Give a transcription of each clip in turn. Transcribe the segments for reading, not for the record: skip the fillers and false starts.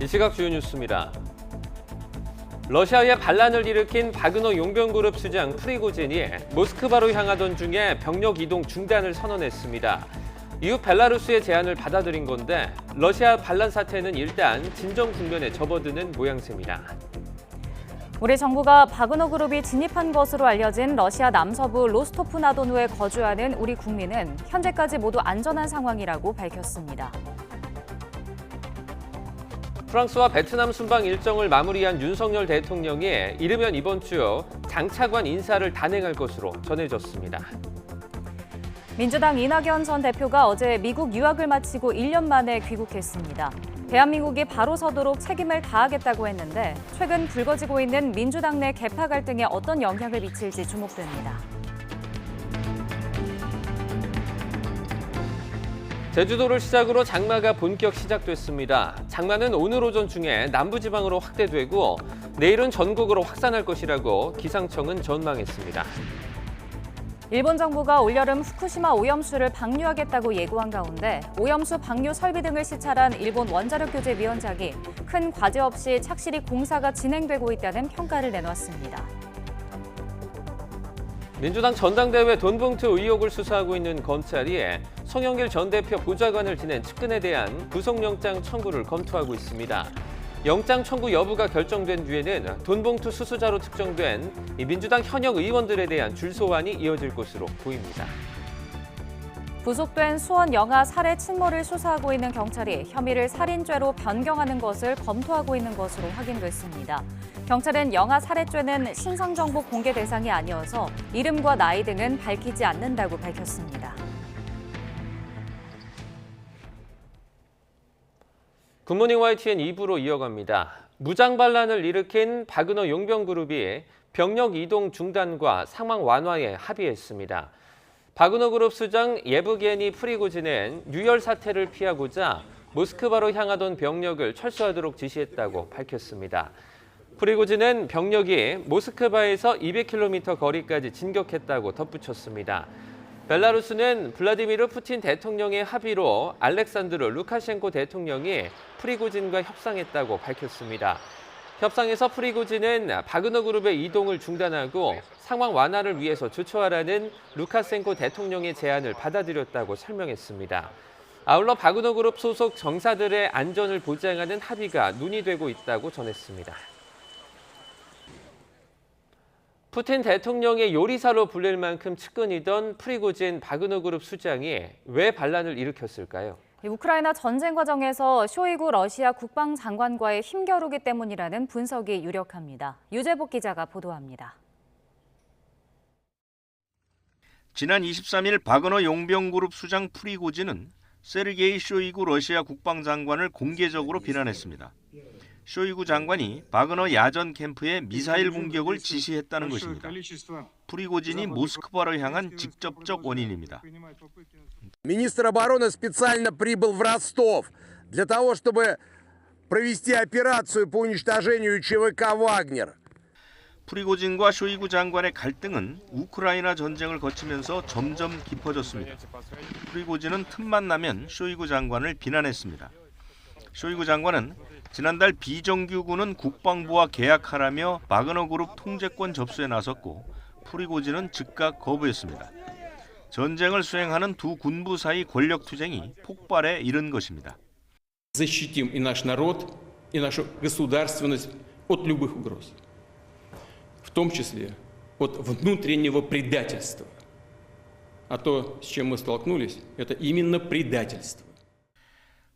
이 시각 주요 뉴스입니다. 러시아에 반란을 일으킨 바그너 용병그룹 수장 프리고진이 모스크바로 향하던 중에 병력 이동 중단을 선언했습니다. 이후 벨라루스의 제안을 받아들인 건데 러시아 반란 사태는 일단 진정 국면에 접어드는 모양새입니다. 우리 정부가 바그너 그룹이 진입한 것으로 알려진 러시아 남서부 로스토프나도누에 거주하는 우리 국민은 현재까지 모두 안전한 상황이라고 밝혔습니다. 프랑스와 베트남 순방 일정을 마무리한 윤석열 대통령이 이르면 이번 주 장차관 인사를 단행할 것으로 전해졌습니다. 민주당 이낙연 전 대표가 어제 미국 유학을 마치고 1년 만에 귀국했습니다. 대한민국이 바로 서도록 책임을 다하겠다고 했는데 최근 불거지고 있는 민주당 내 계파 갈등에 어떤 영향을 미칠지 주목됩니다. 제주도를 시작으로 장마가 본격 시작됐습니다. 장마는 오늘 오전 중에 남부지방으로 확대되고 내일은 전국으로 확산할 것이라고 기상청은 전망했습니다. 일본 정부가 올여름 후쿠시마 오염수를 방류하겠다고 예고한 가운데 오염수 방류 설비 등을 시찰한 일본 원자력규제위원장이 큰 과제 없이 착실히 공사가 진행되고 있다는 평가를 내놨습니다. 민주당 전당대회 돈봉투 의혹을 수사하고 있는 검찰이 송영길 전 대표 보좌관을 지낸 측근에 대한 구속영장 청구를 검토하고 있습니다. 영장 청구 여부가 결정된 뒤에는 돈봉투 수수자로 특정된 민주당 현역 의원들에 대한 줄소환이 이어질 것으로 보입니다. 구속된 수원 영아 살해 친모를 수사하고 있는 경찰이 혐의를 살인죄로 변경하는 것을 검토하고 있는 것으로 확인됐습니다. 경찰은 영아 살해죄는 신상정보 공개 대상이 아니어서 이름과 나이 등은 밝히지 않는다고 밝혔습니다. 굿모닝 YTN 2부로 이어갑니다. 무장 반란을 일으킨 바그너 용병그룹이 병력 이동 중단과 상황 완화에 합의했습니다. 바그너 그룹 수장 예브게니 프리고진은 유혈 사태를 피하고자 모스크바로 향하던 병력을 철수하도록 지시했다고 밝혔습니다. 프리고진은 병력이 모스크바에서 200km 거리까지 진격했다고 덧붙였습니다. 벨라루스는 블라디미르 푸틴 대통령의 합의로 알렉산드르 루카셴코 대통령이 프리고진과 협상했다고 밝혔습니다. 협상에서 프리고진은 바그너 그룹의 이동을 중단하고 상황 완화를 위해서 조처하라는 루카셴코 대통령의 제안을 받아들였다고 설명했습니다. 아울러 바그너 그룹 소속 정사들의 안전을 보장하는 합의가 논의되고 있다고 전했습니다. 푸틴 대통령의 요리사로 불릴 만큼 측근이던 프리고진 바그너 그룹 수장이 왜 반란을 일으켰을까요? 우크라이나 전쟁 과정에서 쇼이구 러시아 국방장관과의 힘겨루기 때문이라는 분석이 유력합니다. 유재복 기자가 보도합니다. 지난 23일 바그너 용병그룹 수장 프리고진은 세르게이 쇼이구 러시아 국방장관을 공개적으로 비난했습니다. 쇼이구 장관이 바그너 야전 캠프에 미사일 공격을 지시했다는 것입니다. 프리고진이 모스크바로 향한 직접적 원인입니다. Министр обороны специально прибыл в Ростов для того, чтобы провести операцию по уничтожению ЧВК «Вагнер». 프리고진과 쇼이구 장관의 갈등은 우크라이나 전쟁을 거치면서 점점 깊어졌습니다. 프리고진은 틈만 나면 쇼이구 장관을 비난했습니다. 쇼이구 장관은 지난달 비정규군은 국방부와 계약하라며 바그너 그룹 통제권 접수에 나섰고 프리고진은 즉각 거부했습니다. 전쟁을 수행하는 두 군부 사이 권력 투쟁이 폭발에 이른 것입니다. Защитим и наш народ, и нашу государственность от любых угроз, в том числе от внутреннего предательства. А то, с чем мы столкнулись, это именно предательство.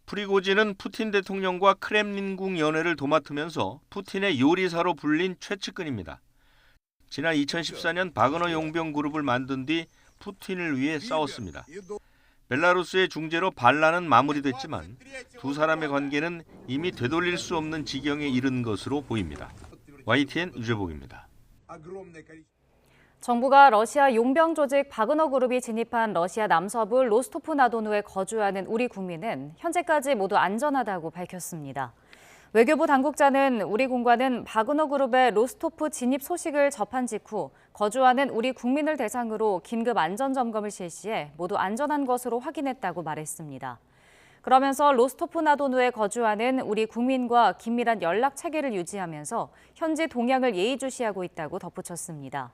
프리고진은 푸틴 대통령과 크렘린궁 연회를 도맡으면서 푸틴의 요리사로 불린 최측근입니다. 지난 2014년 바그너 용병 그룹을 만든 뒤 푸틴을 위해 싸웠습니다. 벨라루스의 중재로 반란은 마무리됐지만 두 사람의 관계는 이미 되돌릴 수 없는 지경에 이른 것으로 보입니다. YTN 유재복입니다. 정부가 러시아 용병 조직 바그너 그룹이 진입한 러시아 남서부 로스토프나도누에 거주하는 우리 국민은 현재까지 모두 안전하다고 밝혔습니다. 외교부 당국자는 우리 공관은 바그너 그룹의 로스토프 진입 소식을 접한 직후 거주하는 우리 국민을 대상으로 긴급 안전점검을 실시해 모두 안전한 것으로 확인했다고 말했습니다. 그러면서 로스토프나도누에 거주하는 우리 국민과 긴밀한 연락 체계를 유지하면서 현지 동향을 예의주시하고 있다고 덧붙였습니다.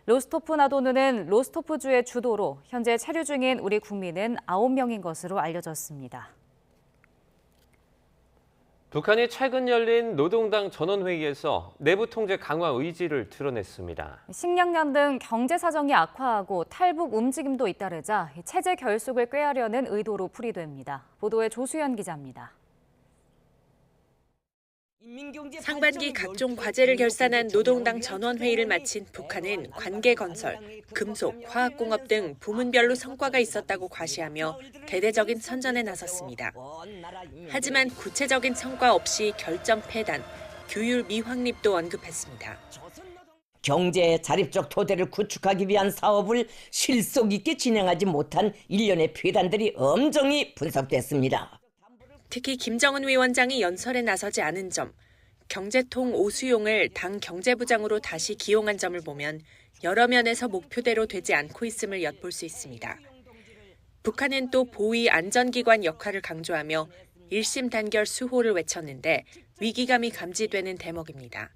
로스토프나도누는 로스토프주의 주도로 현재 체류 중인 우리 국민은 9명인 것으로 알려졌습니다. 북한이 최근 열린 노동당 전원회의에서 내부 통제 강화 의지를 드러냈습니다. 식량난 등 경제 사정이 악화하고 탈북 움직임도 잇따르자 체제 결속을 꾀하려는 의도로 풀이됩니다. 보도에 조수연 기자입니다. 상반기 각종 과제를 결산한 노동당 전원회의를 마친 북한은 관계건설, 금속, 화학공업 등 부문별로 성과가 있었다고 과시하며 대대적인 선전에 나섰습니다. 하지만 구체적인 성과 없이 결점 폐단, 규율 미확립도 언급했습니다. 경제의 자립적 토대를 구축하기 위한 사업을 실속 있게 진행하지 못한 일련의 폐단들이 엄정히 분석됐습니다. 특히 김정은 위원장이 연설에 나서지 않은 점, 경제통 오수용을 당 경제부장으로 다시 기용한 점을 보면 여러 면에서 목표대로 되지 않고 있음을 엿볼 수 있습니다. 북한은 또 보위 안전기관 역할을 강조하며 1심 단결 수호를 외쳤는데 위기감이 감지되는 대목입니다.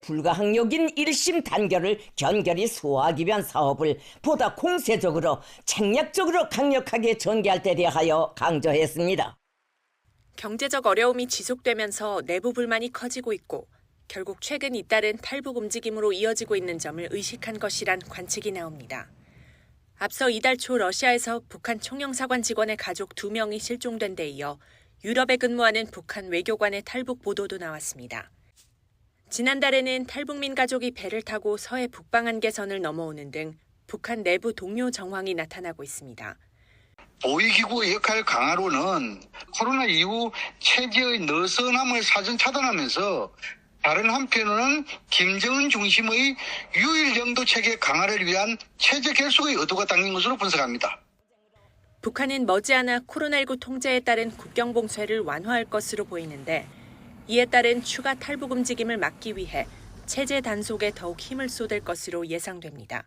불가항력인 1심 단결을 견결히 수호하기 위한 사업을 보다 공세적으로 책략적으로 강력하게 전개할 때 대하여 강조했습니다. 경제적 어려움이 지속되면서 내부 불만이 커지고 있고 결국 최근 잇따른 탈북 움직임으로 이어지고 있는 점을 의식한 것이란 관측이 나옵니다. 앞서 이달 초 러시아에서 북한 총영사관 직원의 가족 2명이 실종된 데 이어 유럽에 근무하는 북한 외교관의 탈북 보도도 나왔습니다. 지난달에는 탈북민 가족이 배를 타고 서해 북방한계선을 넘어오는 등 북한 내부 동요 정황이 나타나고 있습니다. 보위기구의 역할 강화로는 코로나 이후 체제의 느슨함을 사전 차단하면서 다른 한편으로는 김정은 중심의 유일 영도 체계 강화를 위한 체제 결속의 의도가 담긴 것으로 분석합니다. 북한은 머지않아 코로나19 통제에 따른 국경 봉쇄를 완화할 것으로 보이는데 이에 따른 추가 탈북 움직임을 막기 위해 체제 단속에 더욱 힘을 쏟을 것으로 예상됩니다.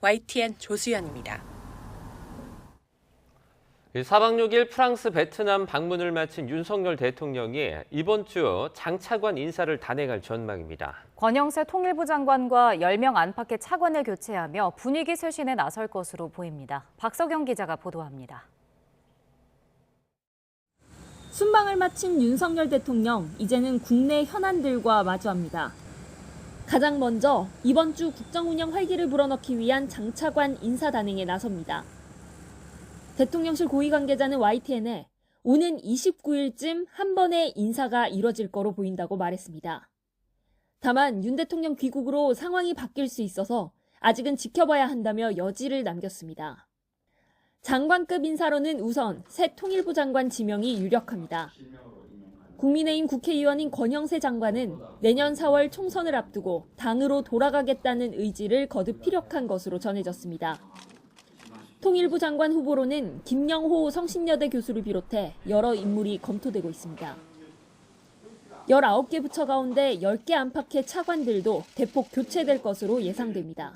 YTN 조수연입니다. 4박 6일 프랑스, 베트남 방문을 마친 윤석열 대통령이 이번 주 장차관 인사를 단행할 전망입니다. 권영세 통일부 장관과 10명 안팎의 차관을 교체하며 분위기 쇄신에 나설 것으로 보입니다. 박석영 기자가 보도합니다. 순방을 마친 윤석열 대통령, 이제는 국내 현안들과 마주합니다. 가장 먼저 이번 주 국정운영 활기를 불어넣기 위한 장차관 인사 단행에 나섭니다. 대통령실 고위 관계자는 YTN에 오는 29일쯤 한 번의 인사가 이뤄질 거로 보인다고 말했습니다. 다만 윤 대통령 귀국으로 상황이 바뀔 수 있어서 아직은 지켜봐야 한다며 여지를 남겼습니다. 장관급 인사로는 우선 새 통일부 장관 지명이 유력합니다. 국민의힘 국회의원인 권영세 장관은 내년 4월 총선을 앞두고 당으로 돌아가겠다는 의지를 거듭 피력한 것으로 전해졌습니다. 통일부 장관 후보로는 김영호 성신여대 교수를 비롯해 여러 인물이 검토되고 있습니다. 19개 부처 가운데 10개 안팎의 차관들도 대폭 교체될 것으로 예상됩니다.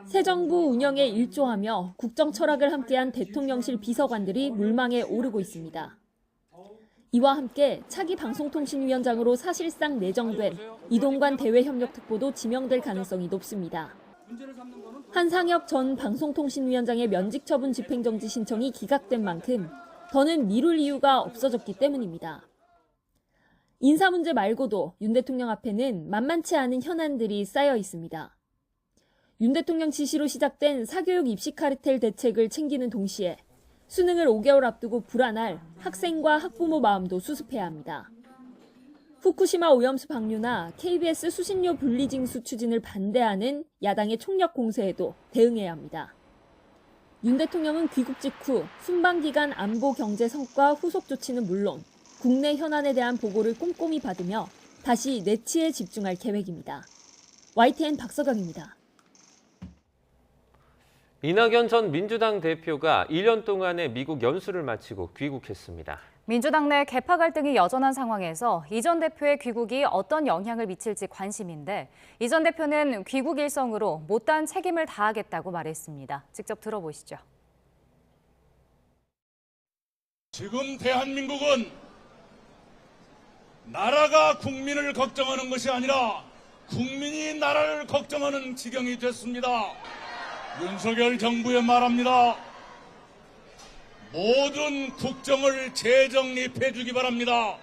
새 정부 운영에 일조하며 국정 철학을 함께한 대통령실 비서관들이 물망에 오르고 있습니다. 이와 함께 차기 방송통신위원장으로 사실상 내정된 이동관 대외협력특보도 지명될 가능성이 높습니다. 한상혁 전 방송통신위원장의 면직 처분 집행정지 신청이 기각된 만큼 더는 미룰 이유가 없어졌기 때문입니다. 인사 문제 말고도 윤 대통령 앞에는 만만치 않은 현안들이 쌓여 있습니다. 윤 대통령 지시로 시작된 사교육 입시 카르텔 대책을 챙기는 동시에 수능을 5개월 앞두고 불안할 학생과 학부모 마음도 수습해야 합니다. 후쿠시마 오염수 방류나 KBS 수신료 분리징수 추진을 반대하는 야당의 총력 공세에도 대응해야 합니다. 윤 대통령은 귀국 직후 순방기간 안보 경제 성과 후속 조치는 물론 국내 현안에 대한 보고를 꼼꼼히 받으며 다시 내치에 집중할 계획입니다. YTN 박석영입니다. 이낙연 전 민주당 대표가 1년 동안의 미국 연수를 마치고 귀국했습니다. 민주당 내 계파 갈등이 여전한 상황에서 이 전 대표의 귀국이 어떤 영향을 미칠지 관심인데 이 전 대표는 귀국 일성으로 못다한 책임을 다하겠다고 말했습니다. 직접 들어보시죠. 지금 대한민국은 나라가 국민을 걱정하는 것이 아니라 국민이 나라를 걱정하는 지경이 됐습니다. 윤석열 정부에 말합니다. 모든 국정을 재정립해 주기 바랍니다.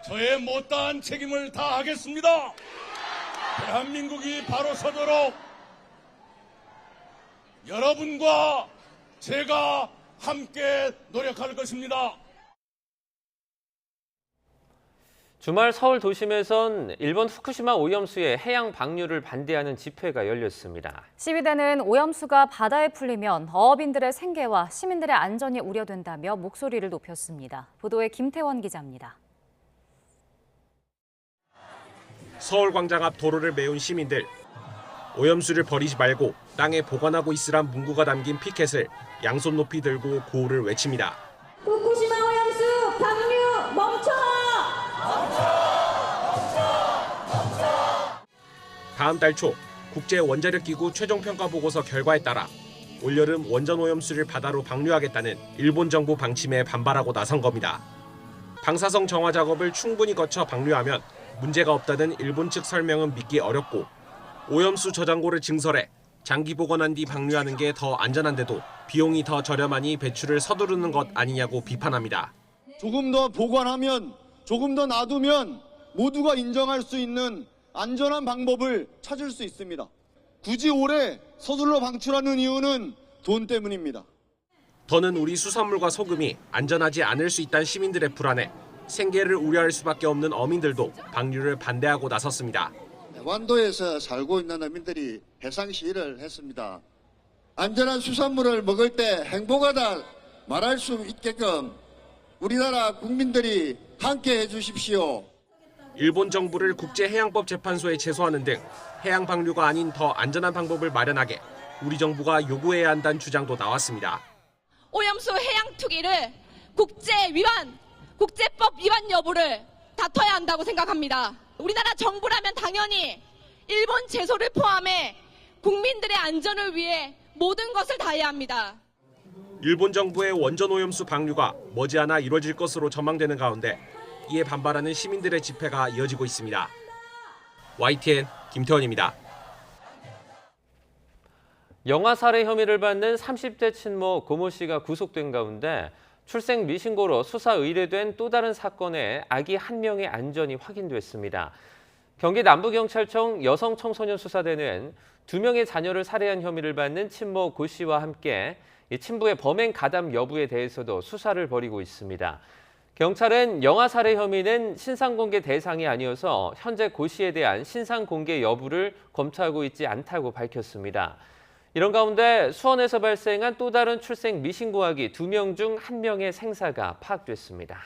저의 못다한 책임을 다하겠습니다. 대한민국이 바로 서도록 여러분과 제가 함께 노력할 것입니다. 주말 서울 도심에선 일본 후쿠시마 오염수의 해양 방류를 반대하는 집회가 열렸습니다. 시위대는 오염수가 바다에 풀리면 어업인들의 생계와 시민들의 안전이 우려된다며 목소리를 높였습니다. 보도에 김태원 기자입니다. 서울광장 앞 도로를 메운 시민들. 오염수를 버리지 말고 땅에 보관하고 있으란 문구가 담긴 피켓을 양손 높이 들고 구호를 외칩니다. 후쿠시마 오염수 방류 멈춰! 다음 달 초 국제 원자력기구 최종평가 보고서 결과에 따라 올여름 원전 오염수를 바다로 방류하겠다는 일본 정부 방침에 반발하고 나선 겁니다. 방사성 정화 작업을 충분히 거쳐 방류하면 문제가 없다는 일본 측 설명은 믿기 어렵고 오염수 저장고를 증설해 장기 보관한 뒤 방류하는 게 더 안전한데도 비용이 더 저렴하니 배출을 서두르는 것 아니냐고 비판합니다. 조금 더 보관하면, 조금 더 놔두면 모두가 인정할 수 있는 안전한 방법을 찾을 수 있습니다. 굳이 올해 서둘러 방출하는 이유는 돈 때문입니다. 더는 우리 수산물과 소금이 안전하지 않을 수 있다는 시민들의 불안에 생계를 우려할 수밖에 없는 어민들도 방류를 반대하고 나섰습니다. 완도에서 살고 있는 어민들이 해상 시위를 했습니다. 안전한 수산물을 먹을 때 행복하다 말할 수 있게끔 우리나라 국민들이 함께 해주십시오. 일본 정부를 국제해양법 재판소에 제소하는 등 해양 방류가 아닌 더 안전한 방법을 마련하게 우리 정부가 요구해야 한다는 주장도 나왔습니다. 오염수 해양 투기를 국제법 위반 여부를 다퉈야 한다고 생각합니다. 우리나라 정부라면 당연히 일본 제소를 포함해 국민들의 안전을 위해 모든 것을 다해야 합니다. 일본 정부의 원전 오염수 방류가 머지않아 이뤄질 것으로 전망되는 가운데 이에 반발하는 시민들의 집회가 이어지고 있습니다. YTN 김태원입니다. 영아 살해 혐의를 받는 30대 친모 고모 씨가 구속된 가운데 출생 미신고로 수사 의뢰된 또 다른 사건에 아기 한 명의 안전이 확인됐습니다. 경기 남부경찰청 여성청소년수사대는 2명의 자녀를 살해한 혐의를 받는 친모 고 씨와 함께 이 친부의 범행 가담 여부에 대해서도 수사를 벌이고 있습니다. 경찰은 영아 살해 혐의는 신상공개 대상이 아니어서 현재 고 씨에 대한 신상공개 여부를 검토하고 있지 않다고 밝혔습니다. 이런 가운데 수원에서 발생한 또 다른 출생 미신고 아기 2명 중 1명의 생사가 파악됐습니다.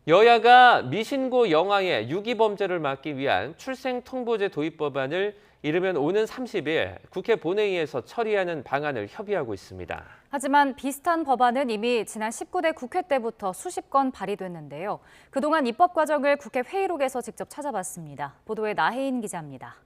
여야가 미신고 영아의 유기범죄를 막기 위한 출생통보제 도입 법안을 이르면 오는 30일 국회 본회의에서 처리하는 방안을 협의하고 있습니다. 하지만 비슷한 법안은 이미 지난 19대 국회 때부터 수십 건 발의됐는데요. 그동안 입법 과정을 국회 회의록에서 직접 찾아봤습니다. 보도에 나혜인 기자입니다.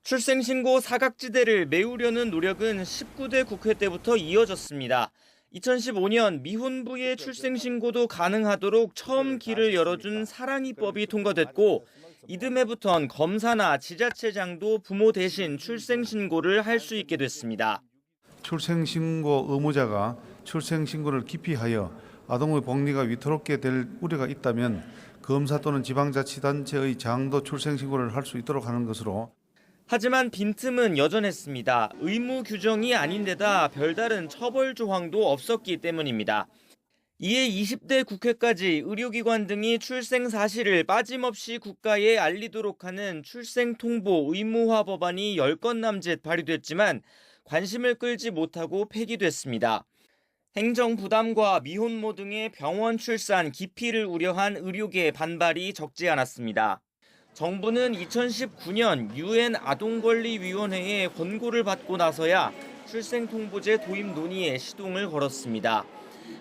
출생신고 사각지대를 메우려는 노력은 19대 국회 때부터 이어졌습니다. 2015년 미혼부의 출생신고도 가능하도록 처음 길을 열어준 사랑이법이 통과됐고 이듬해부턴 검사나 지자체장도 부모 대신 출생신고를 할 수 있게 됐습니다. 출생신고 의무자가 출생신고를 기피하여 아동의 복리가 위태롭게 될 우려가 있다면 검사 또는 지방자치단체의 장도 출생신고를 할 수 있도록 하는 것으로. 하지만 빈틈은 여전했습니다. 의무 규정이 아닌데다 별다른 처벌 조항도 없었기 때문입니다. 이에 20대 국회까지 의료기관 등이 출생 사실을 빠짐없이 국가에 알리도록 하는 출생통보 의무화 법안이 10건 남짓 발의됐지만 관심을 끌지 못하고 폐기됐습니다. 행정 부담과 미혼모 등의 병원 출산 기피를 우려한 의료계의 반발이 적지 않았습니다. 정부는 2019년 UN 아동권리위원회의 권고를 받고 나서야 출생통보제 도입 논의에 시동을 걸었습니다.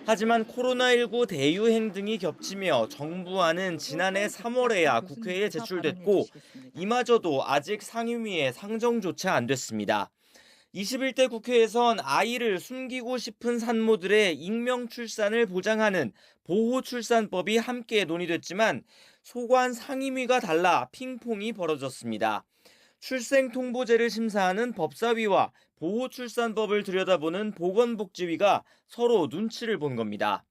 하지만 코로나19 대유행 등이 겹치며 정부안은 지난해 3월에야 국회에 제출됐고 이마저도 아직 상임위에 상정조차 안 됐습니다. 21대 국회에선 아이를 숨기고 싶은 산모들의 익명 출산을 보장하는 보호출산법이 함께 논의됐지만 소관 상임위가 달라 핑퐁이 벌어졌습니다. 출생통보제를 심사하는 법사위와 보호출산법을 들여다보는 보건복지위가 서로 눈치를 본 겁니다.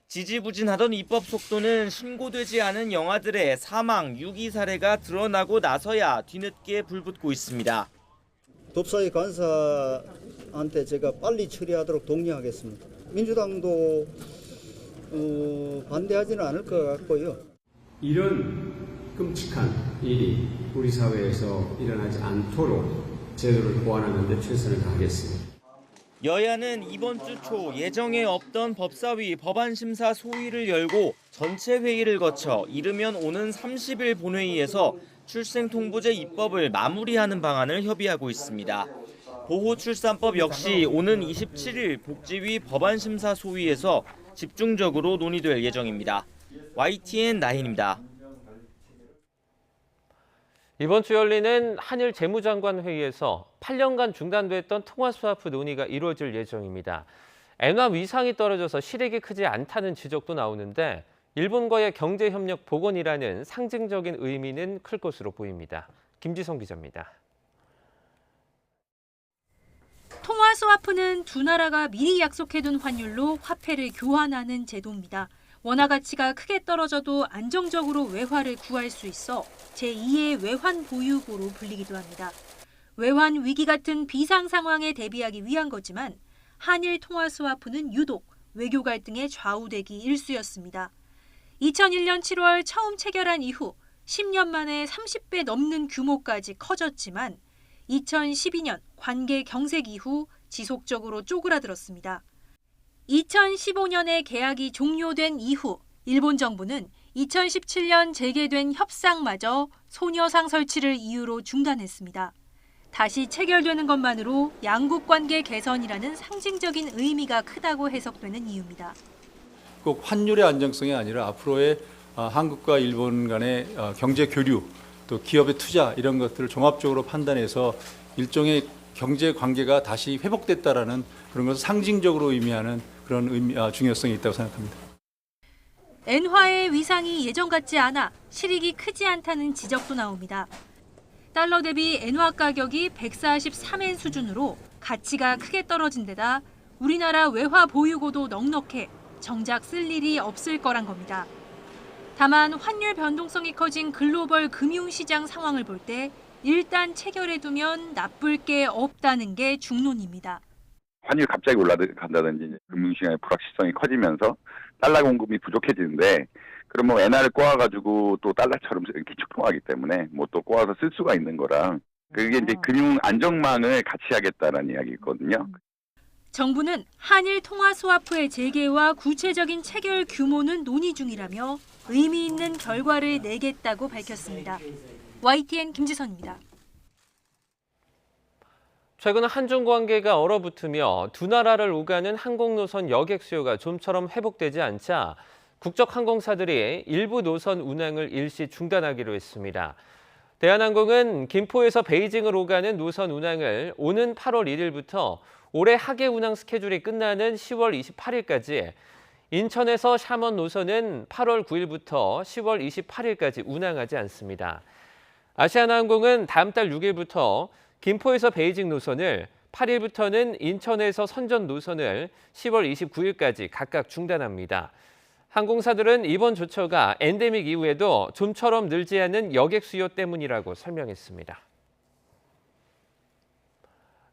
지지부진하던 입법 속도는 신고되지 않은 영아들의 사망, 유기 사례가 드러나고 나서야 뒤늦게 불붙고 있습니다. 법사위 간사한테 제가 빨리 처리하도록 독려하겠습니다. 민주당도 반대하지는 않을 것 같고요. 이런 끔찍한 일이 우리 사회에서 일어나지 않도록 제도를 보완하는 데 최선을 다하겠습니다. 여야는 이번 주 초 예정에 없던 법사위 법안심사 소위를 열고 전체 회의를 거쳐 이르면 오는 30일 본회의에서 출생통보제 입법을 마무리하는 방안을 협의하고 있습니다. 보호출산법 역시 오는 27일 복지위 법안심사 소위에서 집중적으로 논의될 예정입니다. YTN 나인입니다. 이번 주 열리는 한일 재무장관 회의에서 8년간 중단됐던 통화스와프 논의가 이루어질 예정입니다. 엔화 위상이 떨어져서 실익이 크지 않다는 지적도 나오는데 일본과의 경제협력 복원이라는 상징적인 의미는 클 것으로 보입니다. 김지성 기자입니다. 통화스와프는 두 나라가 미리 약속해둔 환율로 화폐를 교환하는 제도입니다. 원화 가치가 크게 떨어져도 안정적으로 외화를 구할 수 있어 제2의 외환 보유고로 불리기도 합니다. 외환 위기 같은 비상 상황에 대비하기 위한 거지만 한일 통화 스와프는 유독 외교 갈등에 좌우되기 일쑤였습니다. 2001년 7월 처음 체결한 이후 10년 만에 30배 넘는 규모까지 커졌지만 2012년 관계 경색 이후 지속적으로 쪼그라들었습니다. 2015년에 계약이 종료된 이후 일본 정부는 2017년 재개된 협상마저 소녀상 설치를 이유로 중단했습니다. 다시 체결되는 것만으로 양국 관계 개선이라는 상징적인 의미가 크다고 해석되는 이유입니다. 꼭 환율의 안정성이 아니라 앞으로의 한국과 일본 간의 경제 교류, 또 기업의 투자 이런 것들을 종합적으로 판단해서 일종의 경제 관계가 다시 회복됐다라는 그런 것을 상징적으로 의미하는 그런 중요성이 있다고 생각합니다. 엔화의 위상이 예전 같지 않아 실익이 크지 않다는 지적도 나옵니다. 달러 대비 엔화 가격이 143엔 수준으로 가치가 크게 떨어진 데다 우리나라 외화 보유고도 넉넉해 정작 쓸 일이 없을 거란 겁니다. 다만 환율 변동성이 커진 글로벌 금융시장 상황을 볼 때 일단 체결해두면 나쁠 게 없다는 게 중론입니다. 환율이 갑자기 올라간다든지 금융시장의 불확실성이 커지면서 달러 공급이 부족해지는데 그럼 뭐 엔화를 꼬아가지고 또 달러처럼 기축통화하기 때문에 뭐 또 꼬아서 쓸 수가 있는 거라 그게 이제 금융 안정망을 같이 하겠다라는 이야기거든요. 정부는 한일 통화 스와프의 재개와 구체적인 체결 규모는 논의 중이라며 의미 있는 결과를 내겠다고 밝혔습니다. YTN 김지선입니다. 최근 한중 관계가 얼어붙으며 두 나라를 오가는 항공노선 여객 수요가 좀처럼 회복되지 않자 국적 항공사들이 일부 노선 운항을 일시 중단하기로 했습니다. 대한항공은 김포에서 베이징을 오가는 노선 운항을 오는 8월 1일부터 올해 하계 운항 스케줄이 끝나는 10월 28일까지, 인천에서 샤먼 노선은 8월 9일부터 10월 28일까지 운항하지 않습니다. 아시아나항공은 다음 달 6일부터 김포에서 베이징 노선을, 8일부터는 인천에서 선전 노선을 10월 29일까지 각각 중단합니다. 항공사들은 이번 조처가 엔데믹 이후에도 좀처럼 늘지 않는 여객 수요 때문이라고 설명했습니다.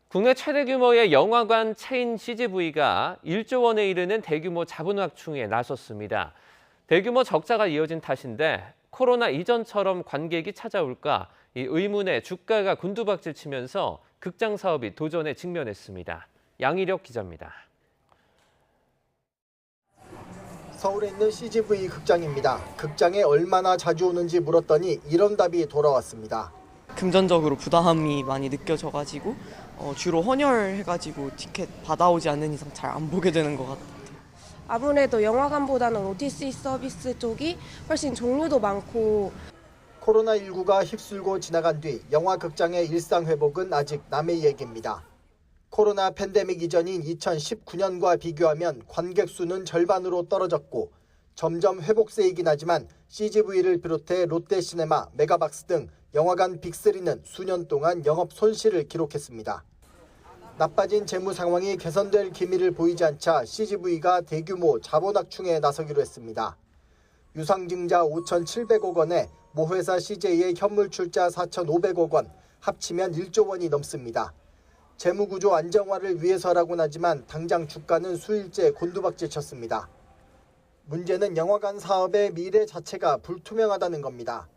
국내 최대 규모의 영화관 체인 CGV가 1조 원에 이르는 대규모 자본 확충에 나섰습니다. 대규모 적자가 이어진 탓인데 코로나 이전처럼 관객이 찾아올까 이 의문에 주가가 곤두박질 치면서 극장 사업이 도전에 직면했습니다. 양희력 기자입니다. 서울에 있는 CGV 극장입니다. 극장에 얼마나 자주 오는지 물었더니 이런 답이 돌아왔습니다. 금전적으로 부담이 많이 느껴져가지고 주로 헌혈해가지고 티켓 받아오지 않는 이상 잘 안 보게 되는 것 같아요. 아무래도 영화관보다는 OTC 서비스 쪽이 훨씬 종류도 많고 코로나19가 휩쓸고 지나간 뒤 영화 극장의 일상 회복은 아직 남의 얘기입니다. 코로나 팬데믹 이전인 2019년과 비교하면 관객 수는 절반으로 떨어졌고 점점 회복세이긴 하지만 CGV를 비롯해 롯데시네마, 메가박스 등 영화관 빅3는 수년 동안 영업 손실을 기록했습니다. 나빠진 재무 상황이 개선될 기미를 보이지 않자 CGV가 대규모 자본 확충에 나서기로 했습니다. 유상증자 5,700억 원에 모회사 CJ의 현물 출자 4,500억 원, 합치면 1조 원이 넘습니다. 재무구조 안정화를 위해서라고는 하지만 당장 주가는 수일째 곤두박질 쳤습니다. 문제는 영화관 사업의 미래 자체가 불투명하다는 겁니다.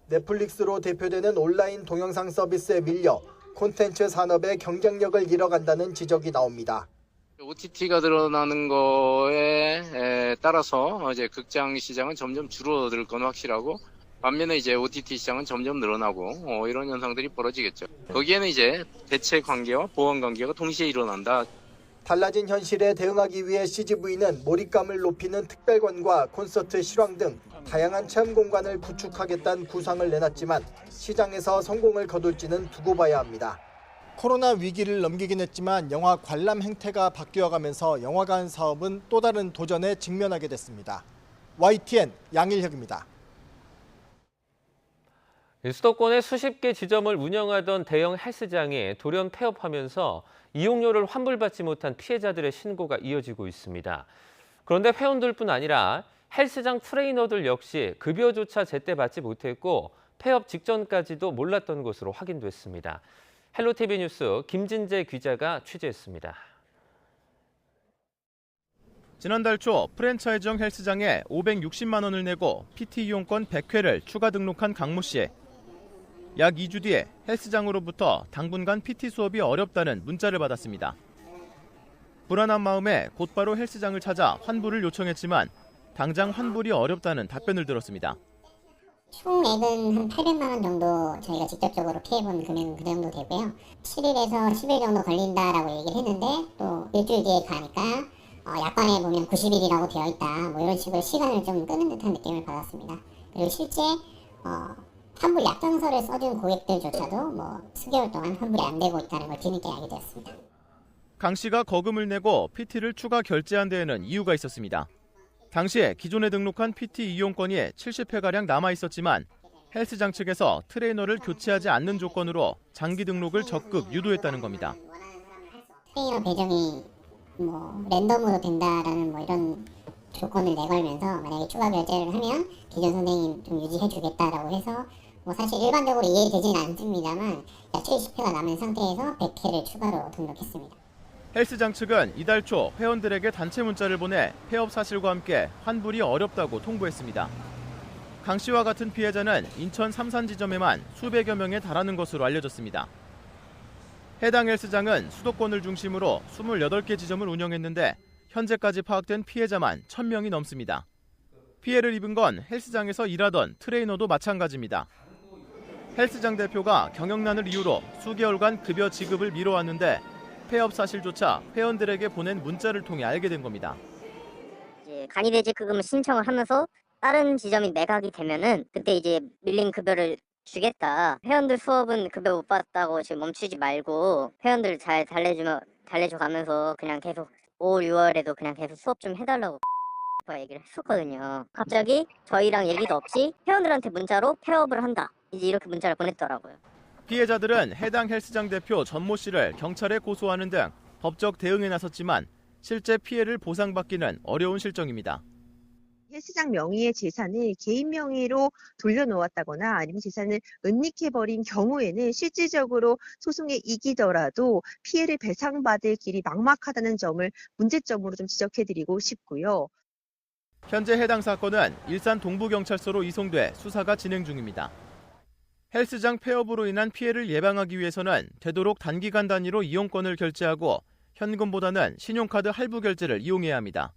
넷플릭스로 대표되는 온라인 동영상 서비스에 밀려 콘텐츠 산업의 경쟁력을 잃어간다는 지적이 나옵니다. OTT가 늘어나는 거에 따라서 이제 극장 시장은 점점 줄어들 건 확실하고, 반면에 이제 OTT 시장은 점점 늘어나고 이런 현상들이 벌어지겠죠. 거기에는 이제 대체 관계와 보완 관계가 동시에 일어난다. 달라진 현실에 대응하기 위해 CGV는 몰입감을 높이는 특별관과 콘서트 실황 등 다양한 체험 공간을 구축하겠다는 구상을 내놨지만 시장에서 성공을 거둘지는 두고 봐야 합니다. 코로나 위기를 넘기긴 했지만 영화 관람 행태가 바뀌어가면서 영화관 사업은 또 다른 도전에 직면하게 됐습니다. YTN 양일혁입니다. 수도권에 수십 개 지점을 운영하던 대형 헬스장이 돌연 폐업하면서 이용료를 환불받지 못한 피해자들의 신고가 이어지고 있습니다. 그런데 회원들뿐 아니라 헬스장 트레이너들 역시 급여조차 제때 받지 못했고 폐업 직전까지도 몰랐던 것으로 확인됐습니다. 헬로티비 뉴스 김진재 기자가 취재했습니다. 지난달 초 프랜차이즈형 헬스장에 560만 원을 내고 PT 이용권 100회를 추가 등록한 강모 씨. 약 2주 뒤에 헬스장으로부터 당분간 PT 수업이 어렵다는 문자를 받았습니다. 불안한 마음에 곧바로 헬스장을 찾아 환불을 요청했지만 당장 환불이 어렵다는 답변을 들었습니다. 총액은 한 800만 원 정도 저희가 직접적으로 피해본 금액은 그 정도 되고요. 7일에서 10일 정도 걸린다라고 얘기를 했는데 또 일주일 뒤에 가니까 약관에 보면 90일이라고 되어 있다. 뭐 이런 식으로 시간을 좀 끄는 듯한 느낌을 받았습니다. 그리고 실제 환불 약정서를 써준 고객들조차도 뭐 수개월 동안 환불이 안 되고 있다는 걸 뒤늦게 알게 되었습니다. 강 씨가 거금을 내고 PT를 추가 결제한 데에는 이유가 있었습니다. 당시에 기존에 등록한 PT 이용권이 70회가량 남아 있었지만 헬스장 측에서 트레이너를 교체하지 않는 조건으로 장기 등록을 적극 유도했다는 겁니다. 트레이너 배정이 뭐 랜덤으로 된다라는 뭐 이런 조건을 내걸면서 만약에 추가 결제를 하면 기존 선생님 좀 유지해주겠다라고 해서 뭐 사실 일반적으로 이해되지는 않습니다만 약 70회가 남은 상태에서 100회를 추가로 등록했습니다. 헬스장 측은 이달 초 회원들에게 단체 문자를 보내 폐업 사실과 함께 환불이 어렵다고 통보했습니다. 강 씨와 같은 피해자는 인천 삼산지점에만 수백여 명에 달하는 것으로 알려졌습니다. 해당 헬스장은 수도권을 중심으로 28개 지점을 운영했는데 현재까지 파악된 피해자만 1,000명이 넘습니다. 피해를 입은 건 헬스장에서 일하던 트레이너도 마찬가지입니다. 헬스장 대표가 경영난을 이유로 수개월간 급여 지급을 미뤄왔는데 폐업 사실조차 회원들에게 보낸 문자를 통해 알게 된 겁니다. 간이배제급금을 신청을 하면서 다른 지점이 매각이 되면은 그때 이제 밀린 급여를 주겠다. 회원들 수업은 급여 못 받았다고 지금 멈추지 말고 회원들 잘 달래줘 가면서 그냥 계속 5월, 6월에도 그냥 계속 수업 좀 해달라고 얘기를 했었거든요. 갑자기 저희랑 얘기도 없이 회원들한테 문자로 폐업을 한다. 이제 이렇게 문자를 보냈더라고요. 피해자들은 해당 헬스장 대표 전모 씨를 경찰에 고소하는 등 법적 대응에 나섰지만 실제 피해를 보상받기는 어려운 실정입니다. 헬스장 명의의 재산을 개인 명의로 돌려놓았다거나 아니면 재산을 은닉해버린 경우에는 실질적으로 소송에 이기더라도 피해를 배상받을 길이 막막하다는 점을 문제점으로 좀 지적해드리고 싶고요. 현재 해당 사건은 일산 동부경찰서로 이송돼 수사가 진행 중입니다. 헬스장 폐업으로 인한 피해를 예방하기 위해서는 되도록 단기간 단위로 이용권을 결제하고 현금보다는 신용카드 할부 결제를 이용해야 합니다.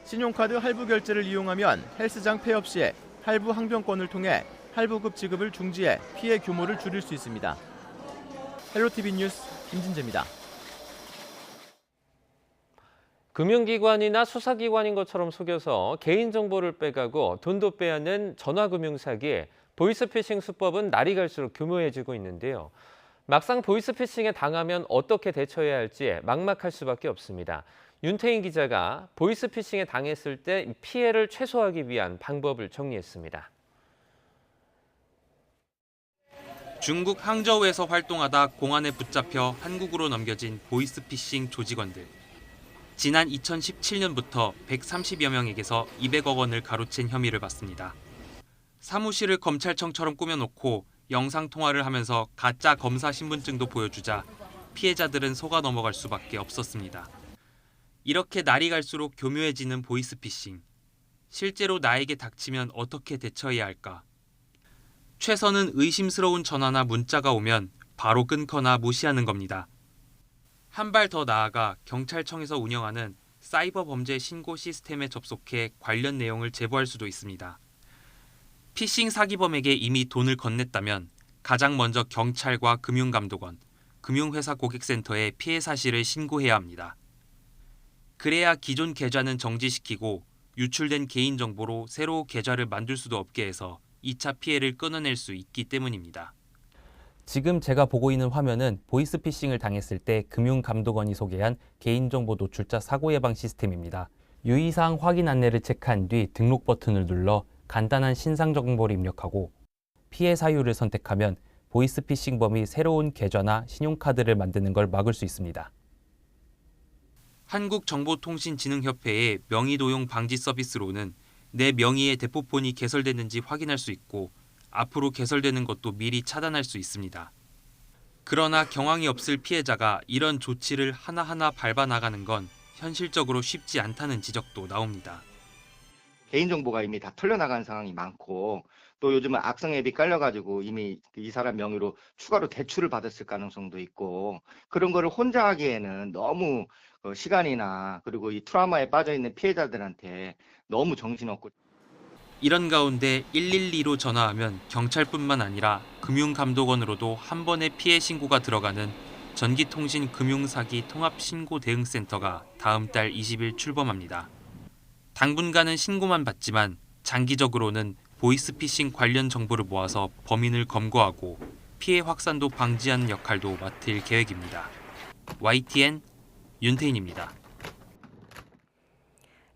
신용카드 할부 결제를 이용하면 헬스장 폐업 시에 할부 항변권을 통해 할부급 지급을 중지해 피해 규모를 줄일 수 있습니다. 헬로티비 뉴스 김진재입니다. 금융기관이나 수사기관인 것처럼 속여서 개인정보를 빼가고 돈도 빼앗는 전화금융 사기에 보이스피싱 수법은 날이 갈수록 교묘해지고 있는데요. 막상 보이스피싱에 당하면 어떻게 대처해야 할지 막막할 수밖에 없습니다. 윤태인 기자가 보이스피싱에 당했을 때 피해를 최소화하기 위한 방법을 정리했습니다. 중국 항저우에서 활동하다 공안에 붙잡혀 한국으로 넘겨진 보이스피싱 조직원들. 지난 2017년부터 130여 명에게서 200억 원을 가로챈 혐의를 받습니다. 사무실을 검찰청처럼 꾸며놓고 영상통화를 하면서 가짜 검사 신분증도 보여주자 피해자들은 속아 넘어갈 수밖에 없었습니다. 이렇게 날이 갈수록 교묘해지는 보이스피싱. 실제로 나에게 닥치면 어떻게 대처해야 할까? 최선은 의심스러운 전화나 문자가 오면 바로 끊거나 무시하는 겁니다. 한 발 더 나아가 경찰청에서 운영하는 사이버 범죄 신고 시스템에 접속해 관련 내용을 제보할 수도 있습니다. 피싱 사기범에게 이미 돈을 건넸다면 가장 먼저 경찰과 금융감독원, 금융회사 고객센터에 피해 사실을 신고해야 합니다. 그래야 기존 계좌는 정지시키고 유출된 개인정보로 새로 계좌를 만들 수도 없게 해서 2차 피해를 끊어낼 수 있기 때문입니다. 지금 제가 보고 있는 화면은 보이스피싱을 당했을 때 금융감독원이 소개한 개인정보 노출자 사고 예방 시스템입니다. 유의사항 확인 안내를 체크한 뒤 등록 버튼을 눌러 간단한 신상 정보를 입력하고 피해 사유를 선택하면 보이스피싱범이 새로운 계좌나 신용카드를 만드는 걸 막을 수 있습니다. 한국정보통신진흥협회의 명의도용 방지 서비스로는 내 명의의 대포폰이 개설됐는지 확인할 수 있고 앞으로 개설되는 것도 미리 차단할 수 있습니다. 그러나 경황이 없을 피해자가 이런 조치를 하나하나 밟아 나가는 건 현실적으로 쉽지 않다는 지적도 나옵니다. 개인정보가 이미 다 털려나간 상황이 많고 또 요즘은 악성 앱이 깔려가지고 이미 이 사람 명의로 추가로 대출을 받았을 가능성도 있고 그런 거를 혼자 하기에는 너무 시간이나 그리고 이 트라우마에 빠져있는 피해자들한테 너무 정신없고 이런 가운데 112로 전화하면 경찰뿐만 아니라 금융감독원으로도 한 번에 피해 신고가 들어가는 전기통신 금융사기 통합신고대응센터가 다음 달 20일 출범합니다. 당분간은 신고만 받지만 장기적으로는 보이스피싱 관련 정보를 모아서 범인을 검거하고 피해 확산도 방지하는 역할도 맡을 계획입니다. YTN 윤태인입니다.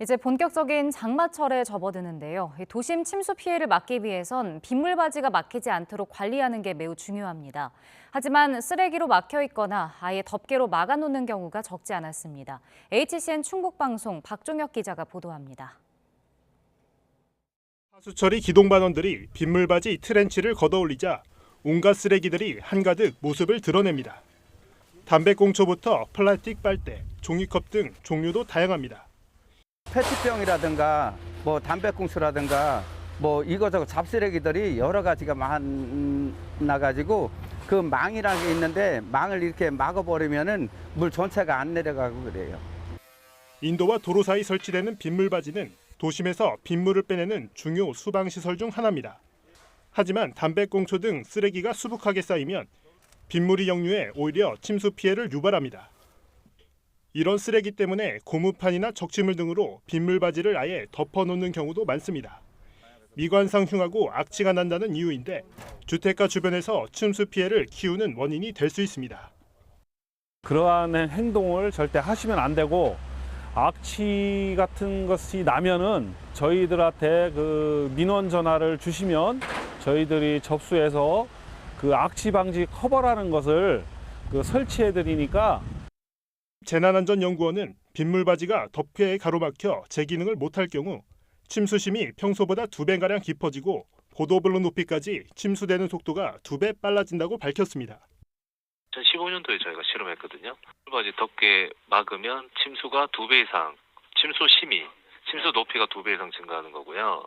이제 본격적인 장마철에 접어드는데요. 도심 침수 피해를 막기 위해선 빗물바지가 막히지 않도록 관리하는 게 매우 중요합니다. 하지만 쓰레기로 막혀 있거나 아예 덮개로 막아놓는 경우가 적지 않았습니다. HCN 충북방송 박종혁 기자가 보도합니다. 하수처리 기동반원들이 빗물바지 트렌치를 걷어올리자 온갖 쓰레기들이 한가득 모습을 드러냅니다. 담배꽁초부터 플라스틱 빨대, 종이컵 등 종류도 다양합니다. 페트병이라든가 뭐 담배꽁초라든가 뭐 이것저것 잡쓰레기들이 여러 가지가 많아가지고 그 망이라는 게 있는데 망을 이렇게 막아버리면은 물 전체가 안 내려가고 그래요. 인도와 도로 사이 설치되는 빗물바지는 도심에서 빗물을 빼내는 중요 수방시설 중 하나입니다. 하지만 담배꽁초 등 쓰레기가 수북하게 쌓이면 빗물이 역류해 오히려 침수 피해를 유발합니다. 이런 쓰레기 때문에 고무판이나 적치물 등으로 빗물바지를 아예 덮어놓는 경우도 많습니다. 미관상 흉하고 악취가 난다는 이유인데 주택가 주변에서 침수 피해를 키우는 원인이 될 수 있습니다. 그러한 행동을 절대 하시면 안 되고 악취 같은 것이 나면은 저희들한테 그 민원 전화를 주시면 저희들이 접수해서 그 악취 방지 커버라는 것을 설치해 드리니까. 재난안전연구원은 빗물바지가 덮개에 가로막혀 제 기능을 못할 경우 침수심이 평소보다 2배가량 깊어지고 보도블록 높이까지 침수되는 속도가 2배 빨라진다고 밝혔습니다. 2015년도에 저희가 실험했거든요. 빗물바지 덮개 막으면 침수가 2배 이상, 침수심이, 침수 높이가 2배 이상 증가하는 거고요.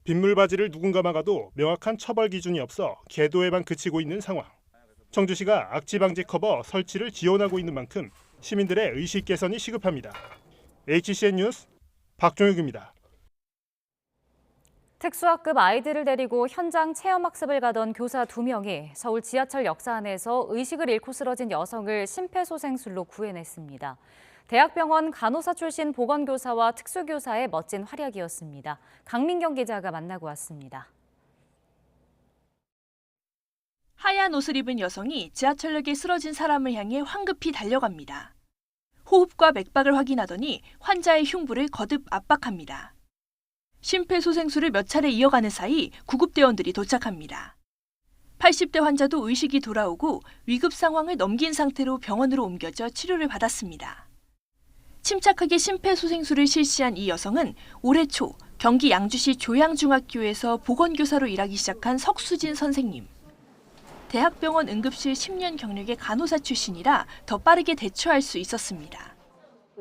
빗물바지를 누군가 막아도 명확한 처벌 기준이 없어 계도에만 그치고 있는 상황. 청주시가 악취 방지 커버 설치를 지원하고 있는 만큼 시민들의 의식 개선이 시급합니다. HCN 뉴스 박종혁입니다. 특수학급 아이들을 데리고 현장 체험학습을 가던 교사 2명이 서울 지하철 역사 안에서 의식을 잃고 쓰러진 여성을 심폐소생술로 구해냈습니다. 대학병원 간호사 출신 보건교사와 특수교사의 멋진 활약이었습니다. 강민경 기자가 만나고 왔습니다. 하얀 옷을 입은 여성이 지하철역에 쓰러진 사람을 향해 황급히 달려갑니다. 호흡과 맥박을 확인하더니 환자의 흉부를 거듭 압박합니다. 심폐소생술을 몇 차례 이어가는 사이 구급대원들이 도착합니다. 80대 환자도 의식이 돌아오고 위급 상황을 넘긴 상태로 병원으로 옮겨져 치료를 받았습니다. 침착하게 심폐소생술을 실시한 이 여성은 올해 초 경기 양주시 조양중학교에서 보건교사로 일하기 시작한 석수진 선생님. 대학병원 응급실 10년 경력의 간호사 출신이라 더 빠르게 대처할 수 있었습니다.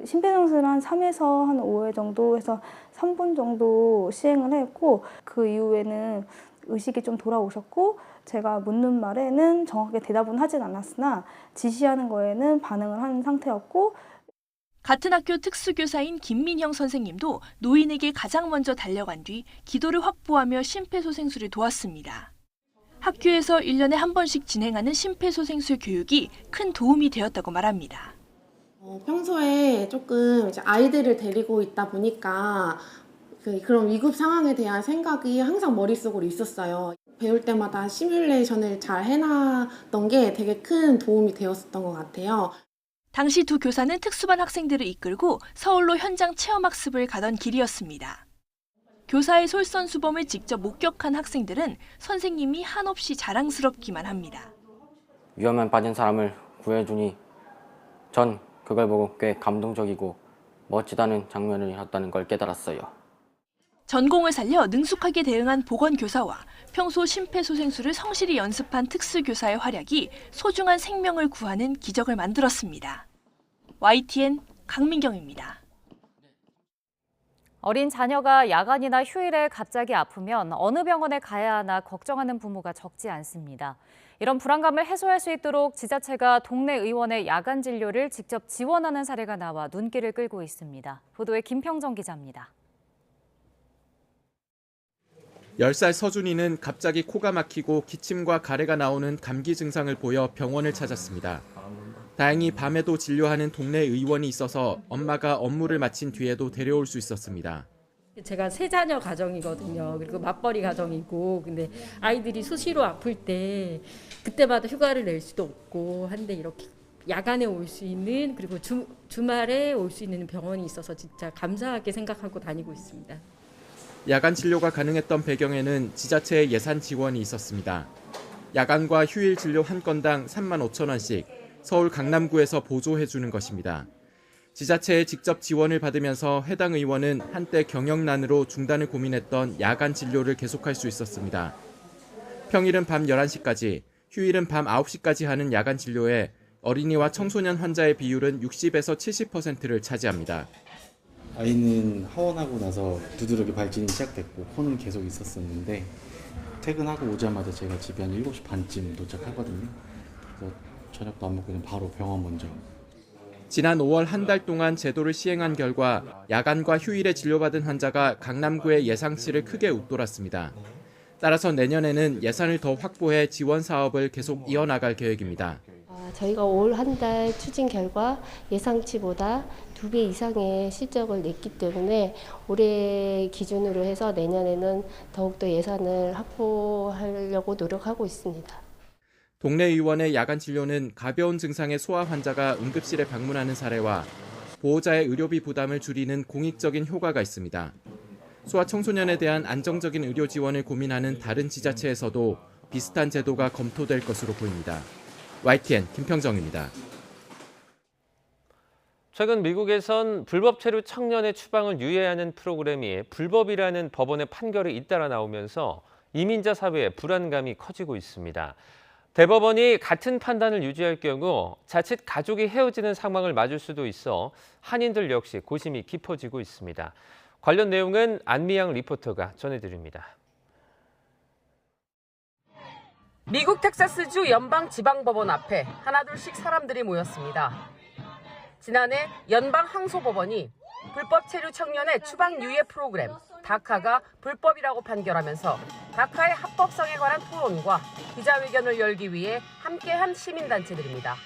심폐소생술을 한 3에서 한 5회 정도 해서 3분 정도 시행을 했고 그 이후에는 의식이 좀 돌아오셨고 제가 묻는 말에는 정확하게 대답은 하진 않았으나 지시하는 거에는 반응을 한 상태였고 같은 학교 특수교사인 김민형 선생님도 노인에게 가장 먼저 달려간 뒤 기도를 확보하며 심폐소생술을 도왔습니다. 학교에서 1년에 한 번씩 진행하는 심폐소생술 교육이 큰 도움이 되었다고 말합니다. 평소에 조금 이제 아이들을 데리고 있다 보니까 그런 위급 상황에 대한 생각이 항상 머릿속으로 있었어요. 배울 때마다 시뮬레이션을 잘 해놨던 게 되게 큰 도움이 되었었던 것 같아요. 당시 두 교사는 특수반 학생들을 이끌고 서울로 현장 체험학습을 가던 길이었습니다. 교사의 솔선수범을 직접 목격한 학생들은 선생님이 한없이 자랑스럽기만 합니다. 위험에 빠진 사람을 구해주니 전 그걸 보고 꽤 감동적이고 멋지다는 장면이었다는 걸 깨달았어요. 전공을 살려 능숙하게 대응한 보건교사와 평소 심폐소생술을 성실히 연습한 특수교사의 활약이 소중한 생명을 구하는 기적을 만들었습니다. YTN 강민경입니다. 어린 자녀가 야간이나 휴일에 갑자기 아프면 어느 병원에 가야 하나 걱정하는 부모가 적지 않습니다. 이런 불안감을 해소할 수 있도록 지자체가 동네 의원의 야간 진료를 직접 지원하는 사례가 나와 눈길을 끌고 있습니다. 보도에 김평정 기자입니다. 10살 서준이는 갑자기 코가 막히고 기침과 가래가 나오는 감기 증상을 보여 병원을 찾았습니다. 다행히 밤에도 진료하는 동네 의원이 있어서 엄마가 업무를 마친 뒤에도 데려올 수 있었습니다. 제가 세 자녀 가정이거든요. 그리고 맞벌이 가정이고 근데 아이들이 수시로 아플 때 그때마다 휴가를 낼 수도 없고 한데 이렇게 야간에 올 수 있는 그리고 주말에 올 수 있는 병원이 있어서 진짜 감사하게 생각하고 다니고 있습니다. 야간 진료가 가능했던 배경에는 지자체의 예산 지원이 있었습니다. 야간과 휴일 진료 한 건당 35,000원씩 서울 강남구에서 보조해주는 것입니다. 지자체의 직접 지원을 받으면서 해당 의원은 한때 경영난으로 중단을 고민했던 야간 진료를 계속할 수 있었습니다. 평일은 밤 11시까지, 휴일은 밤 9시까지 하는 야간 진료에 어린이와 청소년 환자의 비율은 60에서 70%를 차지합니다. 아이는 하원하고 나서 두드러기 발진이 시작됐고 코는 계속 있었었는데 퇴근하고 오자마자 제가 집에 한 7시 반쯤 도착하거든요. 그래서 저녁도 안 먹고 그냥 바로 병원 먼저. 지난 5월 한 달 동안 제도를 시행한 결과 야간과 휴일에 진료받은 환자가 강남구의 예상치를 크게 웃돌았습니다. 따라서 내년에는 예산을 더 확보해 지원 사업을 계속 이어나갈 계획입니다. 저희가 올 한 달 추진 결과 예상치보다 2배 이상의 실적을 냈기 때문에 올해 기준으로 해서 내년에는 더욱더 예산을 확보하려고 노력하고 있습니다. 동네 의원의 야간 진료는 가벼운 증상의 소아 환자가 응급실에 방문하는 사례와 보호자의 의료비 부담을 줄이는 공익적인 효과가 있습니다. 소아 청소년에 대한 안정적인 의료 지원을 고민하는 다른 지자체에서도 비슷한 제도가 검토될 것으로 보입니다. YTN 김평정입니다. 최근 미국에선 불법 체류 청년의 추방을 유예하는 프로그램이 불법이라는 법원의 판결이 잇따라 나오면서 이민자 사회의 불안감이 커지고 있습니다. 대법원이 같은 판단을 유지할 경우 자칫 가족이 헤어지는 상황을 맞을 수도 있어 한인들 역시 고심이 깊어지고 있습니다. 관련 내용은 안미양 리포터가 전해드립니다. 미국 텍사스주 연방지방법원 앞에 하나둘씩 사람들이 모였습니다. 지난해 연방항소법원이 불법 체류 청년의 추방 유예 프로그램 다카가 불법이라고 판결하면서 다카의 합법성에 관한 토론과 기자회견을 열기 위해 함께한 시민단체들입니다.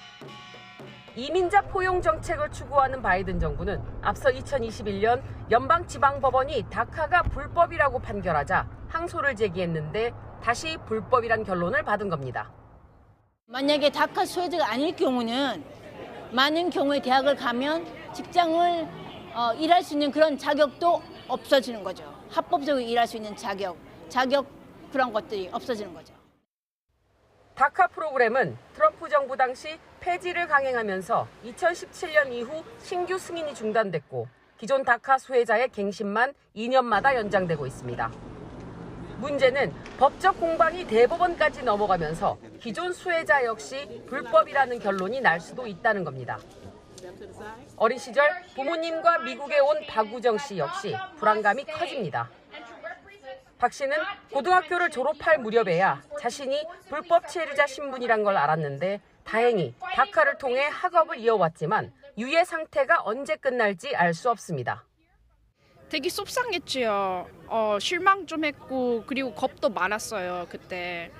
이민자 포용 정책을 추구하는 바이든 정부는 앞서 2021년 연방지방법원이 다카가 불법이라고 판결하자 항소를 제기했는데 다시 불법이란 결론을 받은 겁니다. 만약에 다카 수혜자가 아닐 경우는 많은 경우에 대학을 가면 직장을 일할 수 있는 그런 자격도 없어지는 거죠. 합법적으로 일할 수 있는 자격 그런 것들이 없어지는 거죠. 다카 프로그램은 트럼프 정부 당시 폐지를 강행하면서 2017년 이후 신규 승인이 중단됐고 기존 다카 수혜자의 갱신만 2년마다 연장되고 있습니다. 문제는 법적 공방이 대법원까지 넘어가면서 기존 수혜자 역시 불법이라는 결론이 날 수도 있다는 겁니다. 어린 시절 부모님과 미국에 온 박우정 씨 역시 불안감이 커집니다. 박 씨는 고등학교를 졸업할 무렵에야 자신이 불법 체류자 신분이란 걸 알았는데 다행히 다카를 통해 학업을 이어왔지만 유예 상태가 언제 끝날지 알 수 없습니다. 되게 속상했지요. 실망 좀 했고 그리고 겁도 많았어요. 그때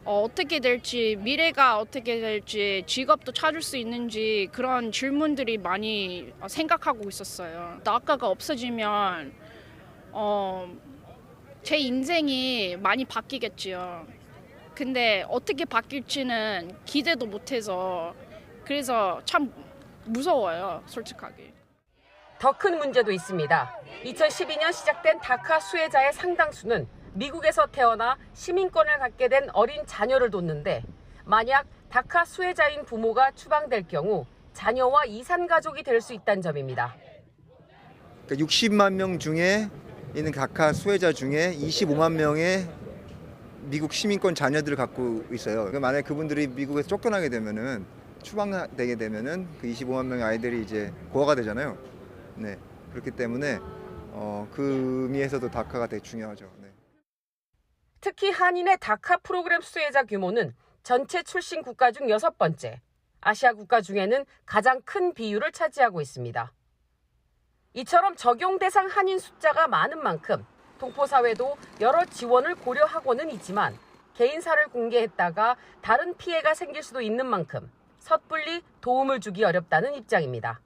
어떻게 될지 미래가 어떻게 될지 직업도 찾을 수 있는지 그런 질문들이 많이 생각하고 있었어요. 다카가 없어지면 제 인생이 많이 바뀌겠지요. 근데 어떻게 바뀔지는 기대도 못해서 그래서 참 무서워요, 솔직하게. 더 큰 문제도 있습니다. 2012년 시작된 다카 수혜자의 상당수는 미국에서 태어나 시민권을 갖게 된 어린 자녀를 뒀는데 만약 다카 수혜자인 부모가 추방될 경우 자녀와 이산 가족이 될 수 있다는 점입니다. 60만 명 중에 있는 다카 수혜자 중에 25만 명의 미국 시민권 자녀들을 갖고 있어요. 만약 그분들이 미국에서 쫓겨나게 되면은 추방되게 되면은 그 25만 명의 아이들이 이제 고아가 되잖아요. 네, 그렇기 때문에 그 의미에서도 다카가 되게 중요하죠. 네. 특히 한인의 다카 프로그램 수혜자 규모는 전체 출신 국가 중 6번째, 아시아 국가 중에는 가장 큰 비율을 차지하고 있습니다. 이처럼 적용 대상 한인 숫자가 많은 만큼 동포사회도 여러 지원을 고려하고는 있지만 개인사를 공개했다가 다른 피해가 생길 수도 있는 만큼 섣불리 도움을 주기 어렵다는 입장입니다.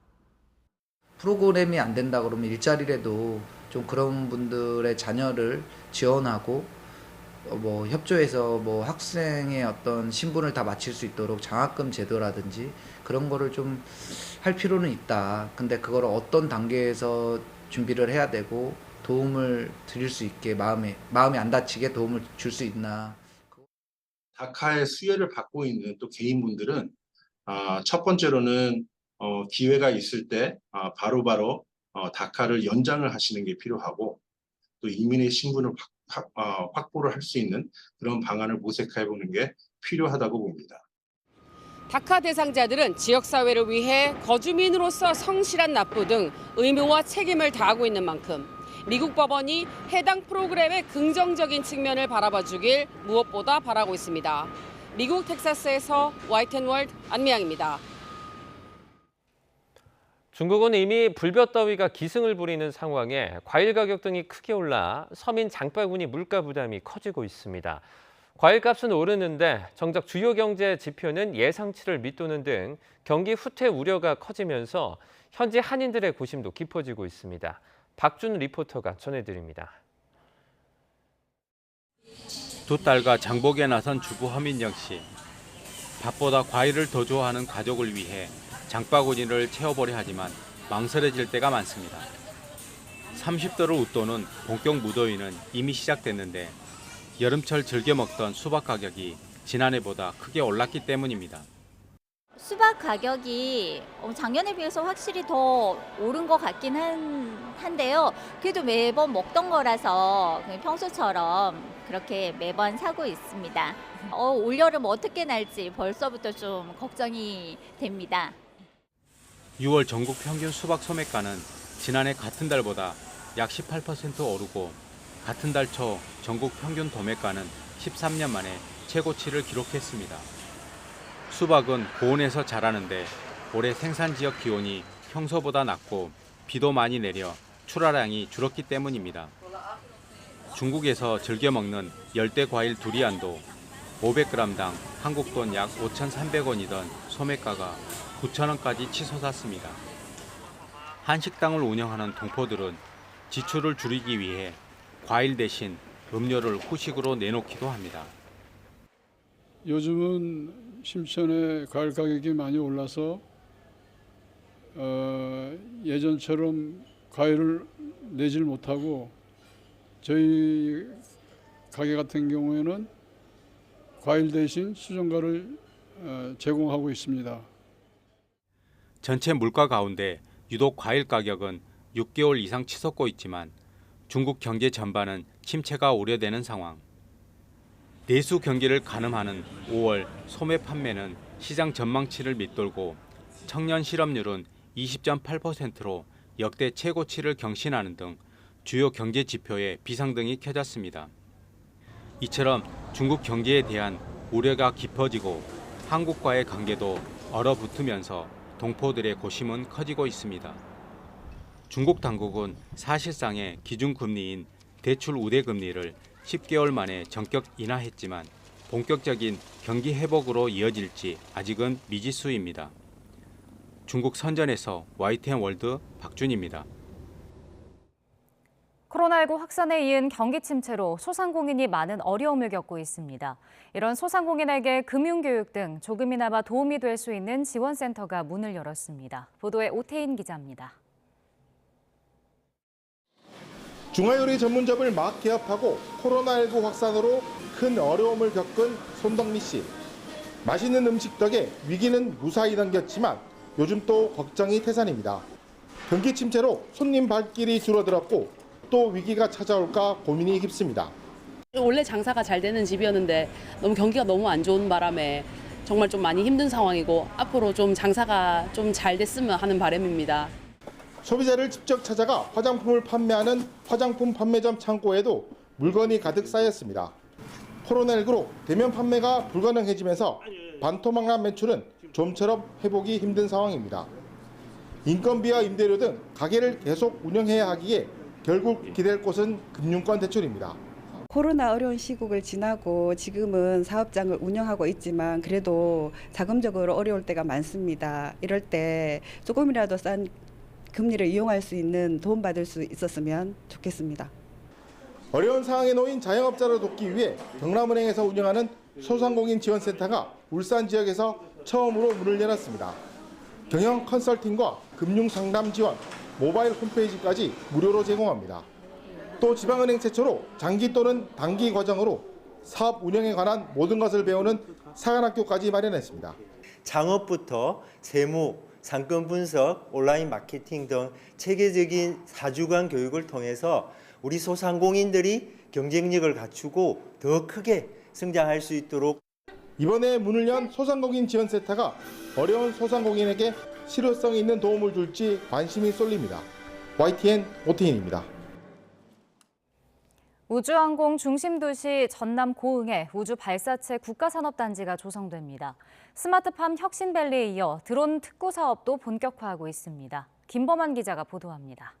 프로그램이 안 된다 그러면 일자리라도 좀 그런 분들의 자녀를 지원하고 협조해서 학생의 어떤 신분을 다 마칠 수 있도록 장학금 제도라든지 그런 거를 좀 할 필요는 있다. 근데 그걸 어떤 단계에서 준비를 해야 되고 도움을 드릴 수 있게 마음이 안 다치게 도움을 줄 수 있나. 다카의 수혜를 받고 있는 또 개인분들은 첫 번째로는 기회가 있을 때 바로바로 다카를 연장을 하시는 게 필요하고 또 이민의 신분을 확보를 할 수 있는 그런 방안을 모색해 보는 게 필요하다고 봅니다. 다카 대상자들은 지역사회를 위해 거주민으로서 성실한 납부 등 의무와 책임을 다하고 있는 만큼 미국 법원이 해당 프로그램의 긍정적인 측면을 바라봐 주길 무엇보다 바라고 있습니다. 미국 텍사스에서 YTN월드 안미양입니다. 중국은 이미 불볕더위가 기승을 부리는 상황에 과일 가격 등이 크게 올라 서민 장바구니 물가 부담이 커지고 있습니다. 과일값은 오르는데 정작 주요 경제 지표는 예상치를 밑도는 등 경기 후퇴 우려가 커지면서 현지 한인들의 고심도 깊어지고 있습니다. 박준 리포터가 전해드립니다. 두 딸과 장복에 나선 주부 허민영 씨. 밥보다 과일을 더 좋아하는 가족을 위해 장바구니를 채워보려 하지만 망설여질 때가 많습니다. 30도를 웃도는 본격 무더위는 이미 시작됐는데 여름철 즐겨 먹던 수박 가격이 지난해보다 크게 올랐기 때문입니다. 수박 가격이 작년에 비해서 확실히 더 오른 것 같긴 한데요. 그래도 매번 먹던 거라서 평소처럼 그렇게 매번 사고 있습니다. 올여름 어떻게 날지 벌써부터 좀 걱정이 됩니다. 6월 전국 평균 수박 소매가는 지난해 같은 달보다 약 18% 오르고 같은 달 초 전국 평균 도매가는 13년 만에 최고치를 기록했습니다. 수박은 고온에서 자라는데 올해 생산 지역 기온이 평소보다 낮고 비도 많이 내려 출하량이 줄었기 때문입니다. 중국에서 즐겨 먹는 열대 과일 두리안도 500g당 한국 돈 약 5,300원이던 소매가가 9,000원까지 치솟았습니다. 한식당을 운영하는 동포들은 지출을 줄이기 위해 과일 대신 음료를 후식으로 내놓기도 합니다. 요즘은 심천의 과일 가격이 많이 올라서 예전처럼 과일을 내질 못하고 저희 가게 같은 경우에는 과일 대신 수정과를 제공하고 있습니다. 전체 물가 가운데 유독 과일 가격은 6개월 이상 치솟고 있지만 중국 경제 전반은 침체가 우려되는 상황. 내수 경기를 가늠하는 5월 소매 판매는 시장 전망치를 밑돌고 청년 실업률은 20.8%로 역대 최고치를 경신하는 등 주요 경제 지표에 비상등이 켜졌습니다. 이처럼 중국 경제에 대한 우려가 깊어지고 한국과의 관계도 얼어붙으면서 동포들의 고심은 커지고 있습니다. 중국 당국은 사실상의 기준금리인 대출 우대금리를 10개월 만에 전격 인하했지만 본격적인 경기 회복으로 이어질지 아직은 미지수입니다. 중국 선전에서 YTN 월드 박준입니다. 코로나19 확산에 이은 경기 침체로 소상공인이 많은 어려움을 겪고 있습니다. 이런 소상공인에게 금융교육 등 조금이나마 도움이 될 수 있는 지원센터가 문을 열었습니다. 보도에 오태인 기자입니다. 중화요리 전문점을 막 개업하고 코로나19 확산으로 큰 어려움을 겪은 손덕미 씨. 맛있는 음식 덕에 위기는 무사히 넘겼지만 요즘 또 걱정이 태산입니다. 경기 침체로 손님 발길이 줄어들었고 또 위기가 찾아올까 고민이 깊습니다. 원래 장사가 잘 되는 집이었는데 너무 경기가 너무 안 좋은 바람에 정말 좀 많이 힘든 상황이고 앞으로 좀 장사가 좀 잘 됐으면 하는 바람입니다. 소비자를 직접 찾아가 화장품을 판매하는 화장품 판매점 창고에도 물건이 가득 쌓였습니다. 코로나19로 대면 판매가 불가능해지면서 반토막난 매출은 좀처럼 회복이 힘든 상황입니다. 인건비와 임대료 등 가게를 계속 운영해야 하기에 결국 기댈 곳은 금융권 대출입니다. 코로나 어려운 시국을 지나고 지금은 사업장을 운영하고 있지만 그래도 자금적으로 어려울 때가 많습니다. 이럴 때 조금이라도 싼 금리를 이용할 수 있는 도움받을 수 있었으면 좋겠습니다. 어려운 상황에 놓인 자영업자를 돕기 위해 경남은행에서 운영하는 소상공인 지원센터가 울산 지역에서 처음으로 문을 열었습니다. 경영 컨설팅과 금융 상담 지원, 모바일 홈페이지까지 무료로 제공합니다. 또 지방은행 최초로 장기 또는 단기 과정으로 사업 운영에 관한 모든 것을 배우는 사관학교까지 마련했습니다. 창업부터 세무, 상권 분석, 온라인 마케팅 등 체계적인 4주간 교육을 통해서 우리 소상공인들이 경쟁력을 갖추고 더 크게 성장할 수 있도록 이번에 문을 연 소상공인 지원센터가 어려운 소상공인에게 실효성 있는 도움을 줄지 관심이 쏠립니다. YTN 오태인입니다. 우주항공 중심도시 전남 고흥에 우주발사체 국가산업단지가 조성됩니다. 스마트팜 혁신밸리에 이어 드론 특구 사업도 본격화하고 있습니다. 김범한 기자가 보도합니다.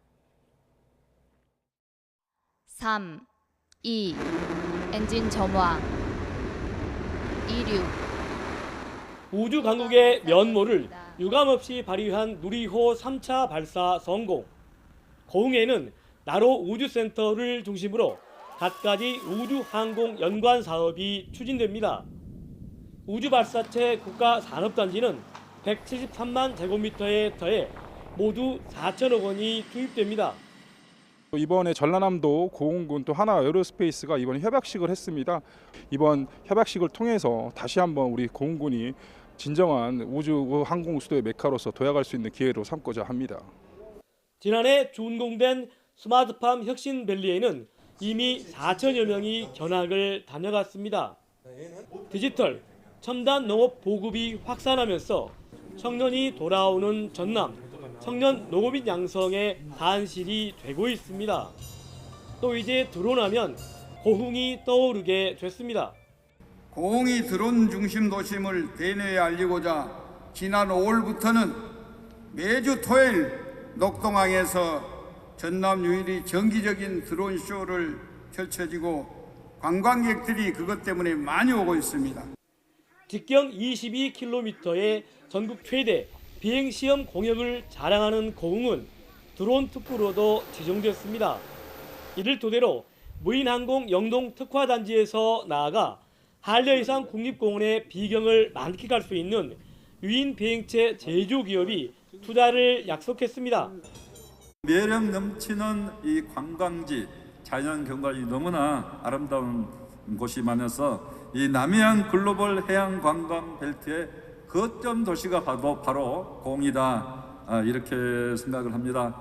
3, 2, 엔진 점화, 26. 우주 강국의 면모를 유감없이 발휘한 누리호 3차 발사 성공. 고흥에는 나로 우주센터를 중심으로 갖가지 우주항공 연관 사업이 추진됩니다. 우주발사체 국가산업단지는 173만 제곱미터에 더해 모두 4천억 원이 투입됩니다. 이번에 전라남도 고흥군 또 하나 에어로스페이스가 이번 협약식을 했습니다. 이번 협약식을 통해서 다시 한번 우리 고흥군이 진정한 우주 항공 수도의 메카로서 도약할 수 있는 기회로 삼고자 합니다. 지난해 준공된 스마트팜 혁신밸리에는 이미 4천여 명이 견학을 다녀갔습니다. 디지털, 첨단 농업 보급이 확산하면서 청년이 돌아오는 전남, 청년 농업인 양성의 단실이 되고 있습니다. 또 이제 드론하면 고흥이 떠오르게 됐습니다. 고흥이 드론 중심 도심을 대내에 알리고자 지난 5월부터는 매주 토요일 녹동항에서 전남 유일이 정기적인 드론 쇼를 펼쳐지고 관광객들이 그것 때문에 많이 오고 있습니다. 직경 22km의 전국 최대 비행시험 공역을 자랑하는 고흥은 드론 특구로도 지정됐습니다. 이를 토대로 무인항공 영동 특화단지에서 나아가 한려해상 국립공원의 비경을 만끽할 수 있는 유인 비행체 제조 기업이 투자를 약속했습니다. 매력 넘치는 이 관광지, 자연 경관이 너무나 아름다운 곳이 많아서 이 남해안 글로벌 해양 관광 벨트의 거점 도시가 바로 공이다, 이렇게 생각을 합니다.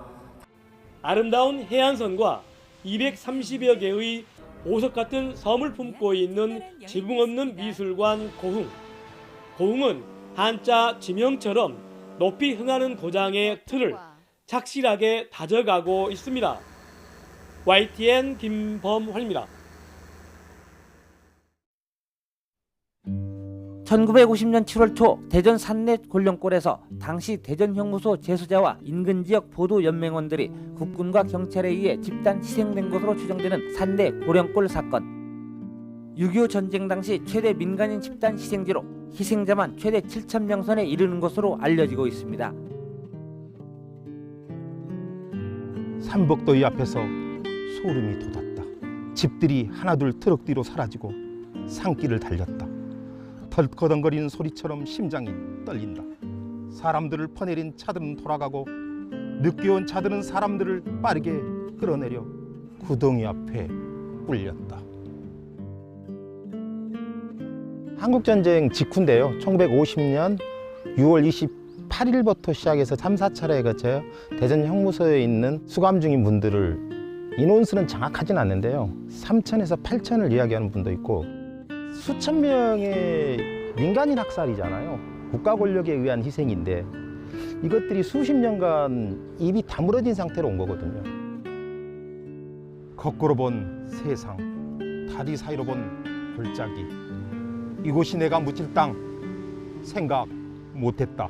아름다운 해안선과 230여 개의 보석 같은 섬을 품고 있는 지붕 없는 미술관 고흥. 고흥은 한자 지명처럼 높이 흥하는 고장의 틀을 착실하게 다져가고 있습니다. YTN 김범환입니다. 1950년 7월 초 대전 산내 골령골에서 당시 대전형무소 재수자와 인근 지역 보도연맹원들이 국군과 경찰에 의해 집단 희생된 것으로 추정되는 산내 골령골 사건. 6.25 전쟁 당시 최대 민간인 집단 희생지로 희생자만 최대 7,000명 선에 이르는 것으로 알려지고 있습니다. 삼복도의 앞에서 소름이 돋았다. 집들이 하나둘 트럭 뒤로 사라지고 산길을 달렸다. 덜커덩거리는 소리처럼 심장이 떨린다. 사람들을 퍼내린 차들은 돌아가고 늦게 온 차들은 사람들을 빠르게 끌어내려 구덩이 앞에 꿀렸다. 한국전쟁 직후인데요. 1950년 6월 28일부터 시작해서 3, 4차례에 거쳐요. 대전 형무소에 있는 수감 중인 분들을 인원수는 정확하진 않는데요. 3,000에서 8,000을 이야기하는 분도 있고 수천 명의 민간인 학살이잖아요. 국가 권력에 의한 희생인데 이것들이 수십 년간 입이 다물어진 상태로 온 거거든요. 거꾸로 본 세상, 다리 사이로 본 골짜기. 이곳이 내가 묻힐 땅 생각 못했다.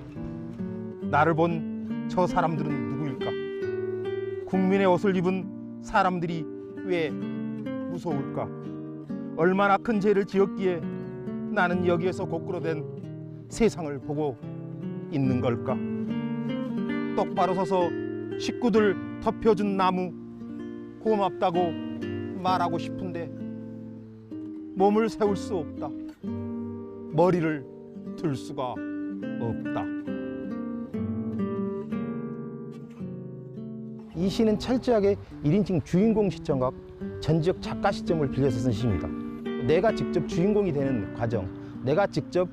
나를 본 저 사람들은 누구일까? 국민의 옷을 입은 사람들이 왜 무서울까? 얼마나 큰 죄를 지었기에 나는 여기에서 거꾸로 된 세상을 보고 있는 걸까? 똑바로 서서 식구들 덮여준 나무 고맙다고 말하고 싶은데 몸을 세울 수 없다. 머리를 들 수가 없다. 이 시는 철저하게 1인칭 주인공 시점과 전지적 작가 시점을 빌려서 쓴 시입니다. 내가 직접 주인공이 되는 과정, 내가 직접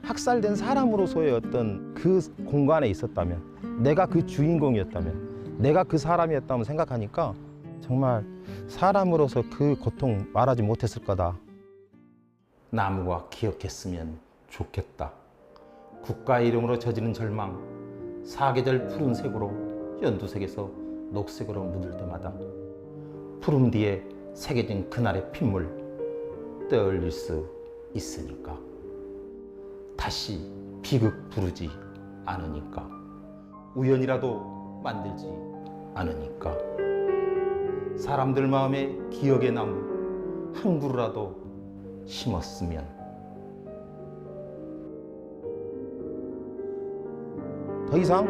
학살된 사람으로서의 어떤 그 공간에 있었다면, 내가 그 주인공이었다면, 내가 그 사람이었다면 생각하니까 정말 사람으로서 그 고통 말하지 못했을 거다. 나무가 기억했으면 좋겠다. 국가 이름으로 저지른 절망, 사계절 푸른색으로 연두색에서 녹색으로 묻을 때마다 푸름 뒤에 새겨진 그날의 핏물 떠올릴 수 있으니까. 다시 비극 부르지 않으니까. 우연이라도 만들지 않으니까. 사람들 마음에 기억의 나무 한 그루라도 심었으면. 더 이상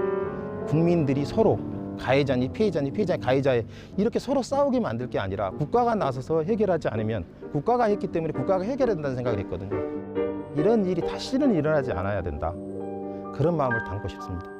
국민들이 서로 가해자니 피해자니 피해자니 가해자에 이렇게 서로 싸우게 만들 게 아니라 국가가 나서서 해결하지 않으면, 국가가 했기 때문에 국가가 해결해야 된다는 생각을 했거든요. 이런 일이 다시는 일어나지 않아야 된다. 그런 마음을 담고 싶습니다.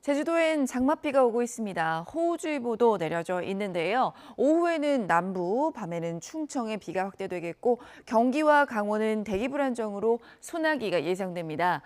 제주도엔 장맛비가 오고 있습니다. 호우주의보도 내려져 있는데요. 오후에는 남부, 밤에는 충청에 비가 확대되겠고 경기와 강원은 대기 불안정으로 소나기가 예상됩니다.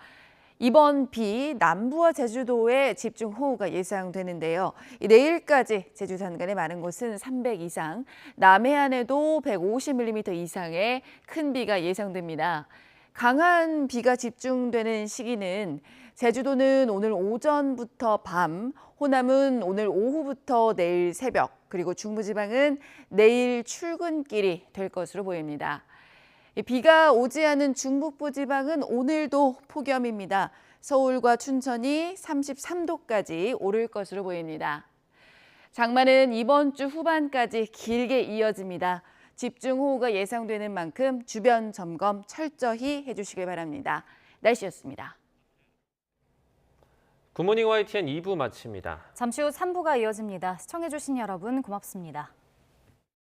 이번 비 남부와 제주도에 집중 호우가 예상되는데요. 내일까지 제주 산간의 많은 곳은 300 이상, 남해안에도 150mm 이상의 큰 비가 예상됩니다. 강한 비가 집중되는 시기는 제주도는 오늘 오전부터 밤, 호남은 오늘 오후부터 내일 새벽, 그리고 중부지방은 내일 출근길이 될 것으로 보입니다. 비가 오지 않은 중북부 지방은 오늘도 폭염입니다. 서울과 춘천이 33도까지 오를 것으로 보입니다. 장마는 이번 주 후반까지 길게 이어집니다. 집중호우가 예상되는 만큼 주변 점검 철저히 해주시길 바랍니다. 날씨였습니다. 굿모닝 YTN 2부 마칩니다. 잠시 후 3부가 이어집니다. 시청해주신 여러분 고맙습니다.